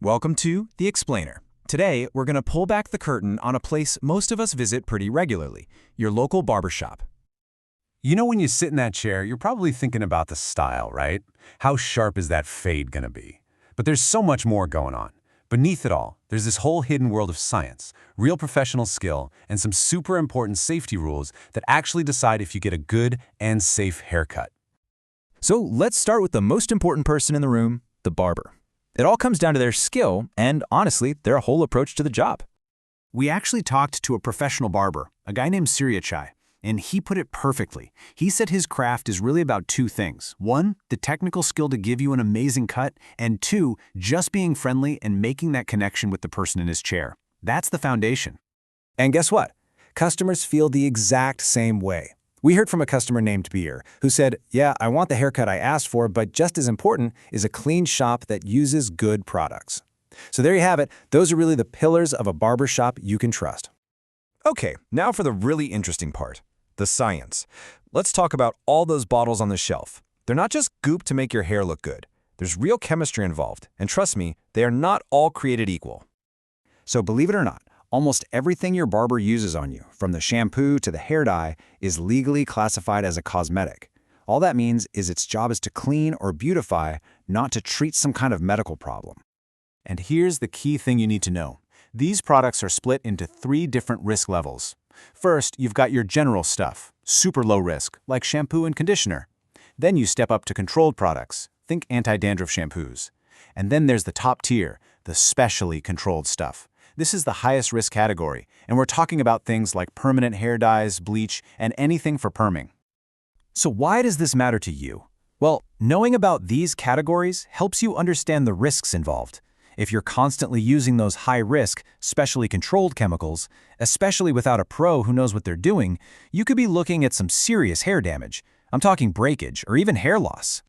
Welcome to The Explainer. Today, we're going to pull back the curtain on a place most of us visit pretty regularly, your local barbershop. You know, when you sit in that chair, you're probably thinking about the style, right? How sharp is that fade gonna be? But there's so much more going on. Beneath it all, there's this whole hidden world of science, real professional skill, and some super important safety rules that actually decide if you get a good and safe haircut. So let's start with the most important person in the room, the barber. It all comes down to their skill and, honestly, their whole approach to the job. We actually talked to a professional barber, a guy named Chai, and he put it perfectly. He said his craft is really about two things. One, the technical skill to give you an amazing cut, and two, just being friendly and making that connection with the person in his chair. That's the foundation. And guess what? Customers feel the exact same way. We heard from a customer named Beer who said, yeah, I want the haircut I asked for, but just as important is a clean shop that uses good products. So there you have it. Those are really the pillars of a barbershop you can trust. Okay, now for the really interesting part, the science. Let's talk about all those bottles on the shelf. They're not just goop to make your hair look good. There's real chemistry involved, and trust me, they are not all created equal. So believe it or not, almost everything your barber uses on you, from the shampoo to the hair dye, is legally classified as a cosmetic. All that means is its job is to clean or beautify, not to treat some kind of medical problem. And here's the key thing you need to know. These products are split into 3 different risk levels. First, you've got your general stuff, super low risk, like shampoo and conditioner. Then you step up to controlled products, think anti-dandruff shampoos. And then there's the top tier, the specially controlled stuff. This is the highest risk category, and we're talking about things like permanent hair dyes, bleach, and anything for perming. So why does this matter to you? Well, knowing about these categories helps you understand the risks involved. If you're constantly using those high-risk, specially controlled chemicals, especially without a pro who knows what they're doing, you could be looking at some serious hair damage. I'm talking breakage or even hair loss.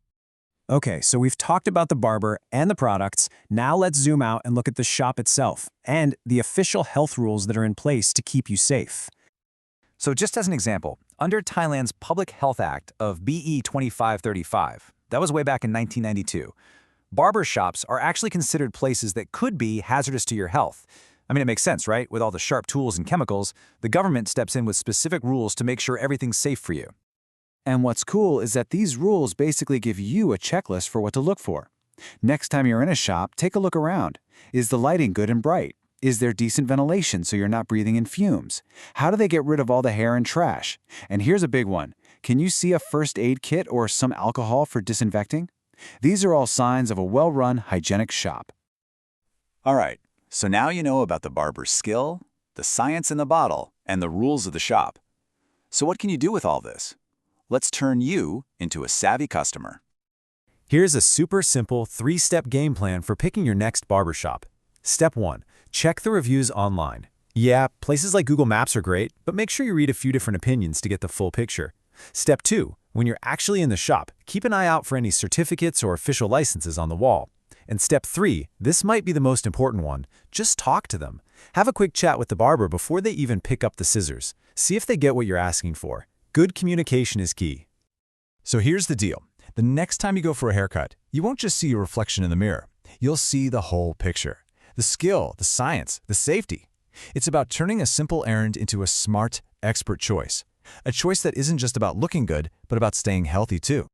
Okay, so we've talked about the barber and the products. Now let's zoom out and look at the shop itself and the official health rules that are in place to keep you safe. So just as an example, under Thailand's Public Health Act of BE 2535, that was way back in 1992, barber shops are actually considered places that could be hazardous to your health. I mean, it makes sense, right? With all the sharp tools and chemicals, the government steps in with specific rules to make sure everything's safe for you. And what's cool is that these rules basically give you a checklist for what to look for. Next time you're in a shop, take a look around. Is the lighting good and bright? Is there decent ventilation so you're not breathing in fumes? How do they get rid of all the hair and trash? And here's a big one. Can you see a first aid kit or some alcohol for disinfecting? These are all signs of a well-run, hygienic shop. All right, so now you know about the barber's skill, the science in the bottle, and the rules of the shop. So what can you do with all this? Let's turn you into a savvy customer. Here's a super simple 3-step game plan for picking your next barbershop. Step 1. Check the reviews online. Yeah, places like Google Maps are great, but make sure you read a few different opinions to get the full picture. Step 2. When you're actually in the shop, keep an eye out for any certificates or official licenses on the wall. And Step 3, this might be the most important one, just talk to them. Have a quick chat with the barber before they even pick up the scissors. See if they get what you're asking for. Good communication is key. So here's the deal. The next time you go for a haircut, you won't just see your reflection in the mirror. You'll see the whole picture. The skill, the science, the safety. It's about turning a simple errand into a smart, expert choice. A choice that isn't just about looking good, but about staying healthy too.